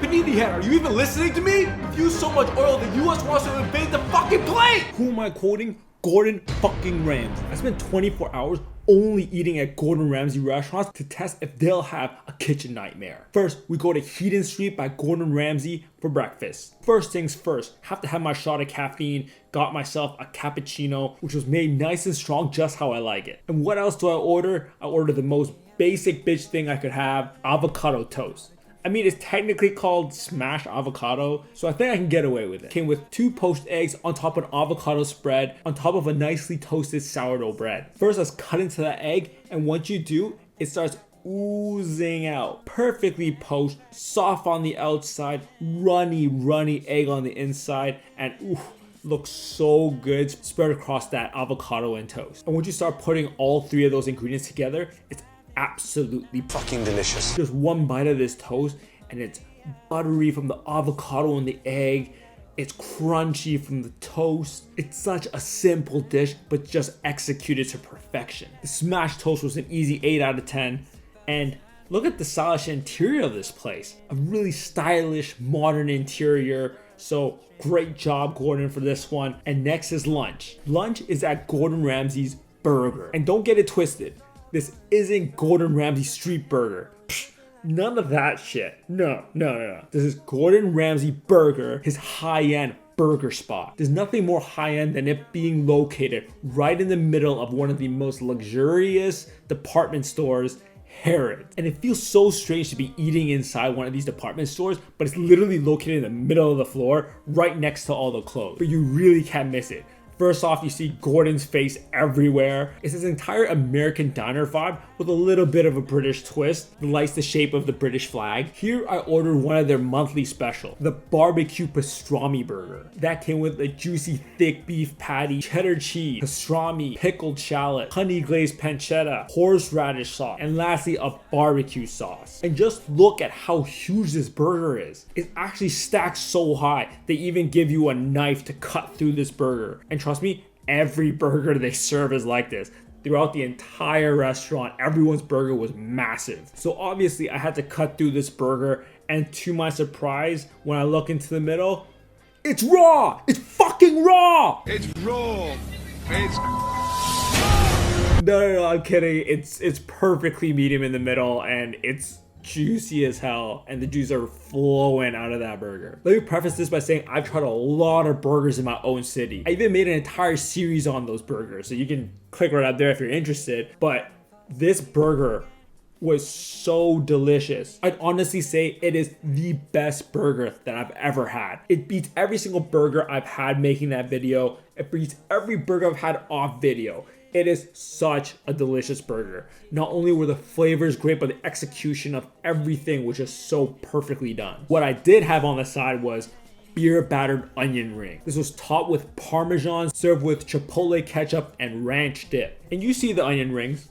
Panini head, are you even listening to me? We've used so much oil, the US wants to invade the fucking plate! Who am I quoting? Gordon fucking Ramsay. I spent 24 hours only eating at Gordon Ramsay restaurants to test if they'll have a kitchen nightmare. First, we go to Heddon Street by Gordon Ramsay for breakfast. First things first, have to have my shot of caffeine. Got myself a cappuccino, which was made nice and strong just how I like it. And what else do I order? I ordered the most basic bitch thing I could have, avocado toast. I mean, it's technically called smashed avocado, so I think I can get away with it. Came with 2 poached eggs on top of an avocado spread, on top of a nicely toasted sourdough bread. First, let's cut into that egg, and once you do, it starts oozing out. Perfectly poached, soft on the outside, runny egg on the inside, and ooh, looks so good spread across that avocado and toast. And once you start putting all 3 of those ingredients together, it's absolutely fucking delicious. Just one bite of this toast and it's buttery from the avocado and the egg. It's crunchy from the toast. It's such a simple dish, but just executed to perfection. The smashed toast was an easy 8 out of 10. And look at the stylish interior of this place. A really stylish, modern interior. So great job, Gordon, for this one. And next is lunch. Lunch is at Gordon Ramsay's Burger. And don't get it twisted. This isn't Gordon Ramsay Street Burger. Psh, none of that shit. No. This is Gordon Ramsay Burger, his high-end burger spot. There's nothing more high-end than it being located right in the middle of one of the most luxurious department stores, Harrods. And it feels so strange to be eating inside one of these department stores, but it's literally located in the middle of the floor, right next to all the clothes. But you really can't miss it. First off, you see Gordon's face everywhere. It's this entire American diner vibe with a little bit of a British twist that likes the shape of the British flag. Here I ordered one of their monthly special, the barbecue pastrami burger. That came with a juicy thick beef patty, cheddar cheese, pastrami, pickled shallot, honey glazed pancetta, horseradish sauce, and lastly a barbecue sauce. And just look at how huge this burger is. It's actually stacked so high, they even give you a knife to cut through this burger. And trust me, every burger they serve is like this. Throughout the entire restaurant, everyone's burger was massive. So obviously I had to cut through this burger, and to my surprise, when I look into the middle, it's raw! It's fucking raw! It's raw! It's... No, I'm kidding. It's perfectly medium in the middle, and it's juicy as hell, and the juice are flowing out of that burger. Let me preface this by saying I've tried a lot of burgers in my own city. I even made an entire series on those burgers, so you can click right up there if you're interested. But this burger was so delicious. I'd honestly say it is the best burger that I've ever had. It beats every single burger I've had making that video. It beats every burger I've had off video. It is such a delicious burger. Not only were the flavors great, but the execution of everything was just so perfectly done. What I did have on the side was beer battered onion ring. This was topped with Parmesan, served with Chipotle ketchup and ranch dip. And you see the onion rings.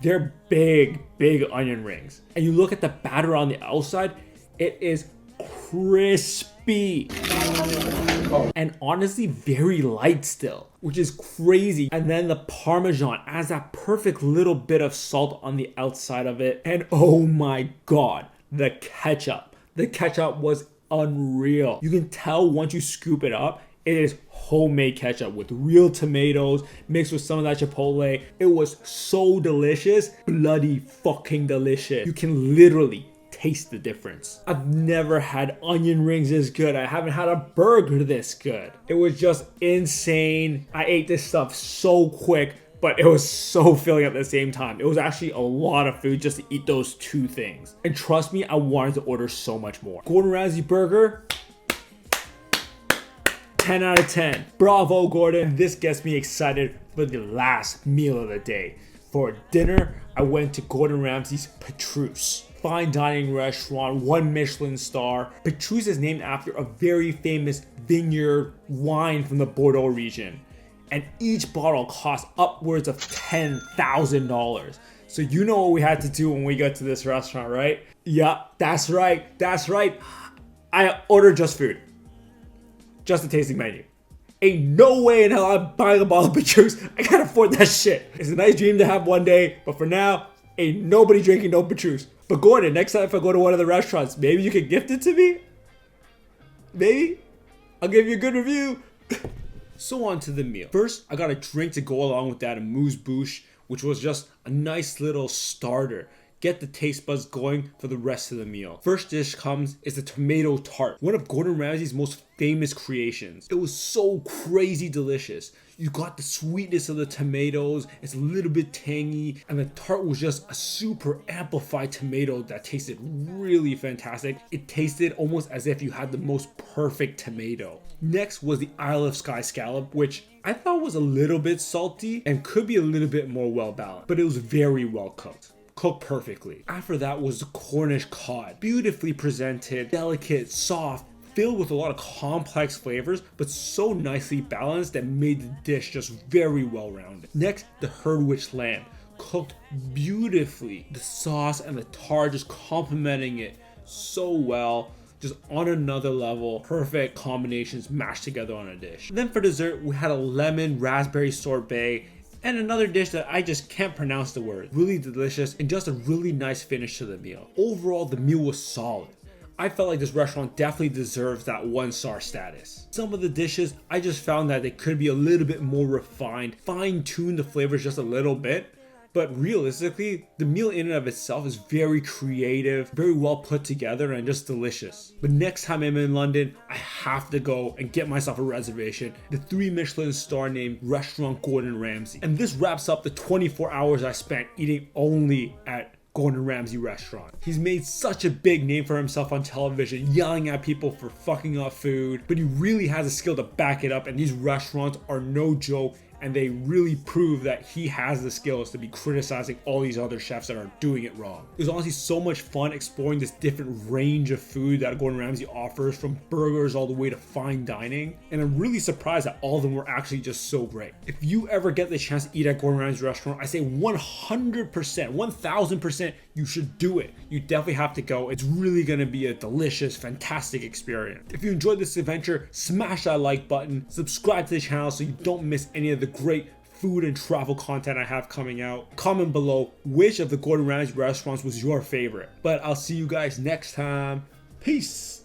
They're big onion rings. And you look at the batter on the outside, it is crispy. And honestly, very light still, which is crazy. And then the Parmesan adds that perfect little bit of salt on the outside of it. And oh my God, the ketchup. The ketchup was unreal. You can tell once you scoop it up, it is homemade ketchup with real tomatoes mixed with some of that Chipotle. It was so delicious, bloody fucking delicious. You can literally taste the difference. I've never had onion rings this good. I haven't had a burger this good. It was just insane. I ate this stuff so quick, but it was so filling at the same time. It was actually a lot of food just to eat those 2 things. And trust me, I wanted to order so much more. Gordon Ramsay burger, 10 out of 10. Bravo, Gordon. This gets me excited for the last meal of the day. For dinner, I went to Gordon Ramsay's Petrus. Fine dining restaurant, 1 Michelin star. Petrus is named after a very famous vineyard wine from the Bordeaux region. And each bottle costs upwards of $10,000. So you know what we had to do when we got to this restaurant, right? Yeah, that's right. I ordered just food. Just a tasting menu. Ain't no way in hell I'm buying a bottle of Petrus. I can't afford that shit. It's a nice dream to have one day, but for now, ain't nobody drinking no Petrus. But Gordon, next time if I go to one of the restaurants, maybe you could gift it to me? Maybe I'll give you a good review. So on to the meal. First, I got a drink to go along with that, a amuse-bouche, which was just a nice little starter. Get the taste buds going for the rest of the meal. First dish comes is the tomato tart, one of Gordon Ramsay's most famous creations. It was so crazy delicious. You got the sweetness of the tomatoes, it's a little bit tangy, and the tart was just a super amplified tomato that tasted really fantastic. It tasted almost as if you had the most perfect tomato. Next was the Isle of Skye scallop, which I thought was a little bit salty and could be a little bit more well balanced, but it was very well cooked. Cooked perfectly. After that was the Cornish cod. Beautifully presented, delicate, soft, filled with a lot of complex flavors, but so nicely balanced that made the dish just very well rounded. Next, the Herdwich lamb. Cooked beautifully. The sauce and the tart just complementing it so well. Just on another level, perfect combinations mashed together on a dish. And then for dessert, we had a lemon raspberry sorbet and another dish that I just can't pronounce the word. Really delicious and just a really nice finish to the meal. Overall, the meal was solid. I felt like this restaurant definitely deserves that 1-star status. Some of the dishes, I just found that they could be a little bit more refined, fine-tune the flavors just a little bit. But realistically, the meal in and of itself is very creative, very well put together, and just delicious. But next time I'm in London, I have to go and get myself a reservation. The 3 Michelin star named restaurant Gordon Ramsay. And this wraps up the 24 hours I spent eating only at Gordon Ramsay restaurant. He's made such a big name for himself on television, yelling at people for fucking up food, but he really has a skill to back it up, and these restaurants are no joke. And they really prove that he has the skills to be criticizing all these other chefs that are doing it wrong. It was honestly so much fun exploring this different range of food that Gordon Ramsay offers, from burgers all the way to fine dining. And I'm really surprised that all of them were actually just so great. If you ever get the chance to eat at Gordon Ramsay restaurant, I say 100%, 1000% you should do it. You definitely have to go. It's really gonna be a delicious, fantastic experience. If you enjoyed this adventure, smash that like button, subscribe to the channel so you don't miss any of the great food and travel content I have coming out. Comment below which of the Gordon Ramsay restaurants was your favorite. But I'll see you guys next time. Peace.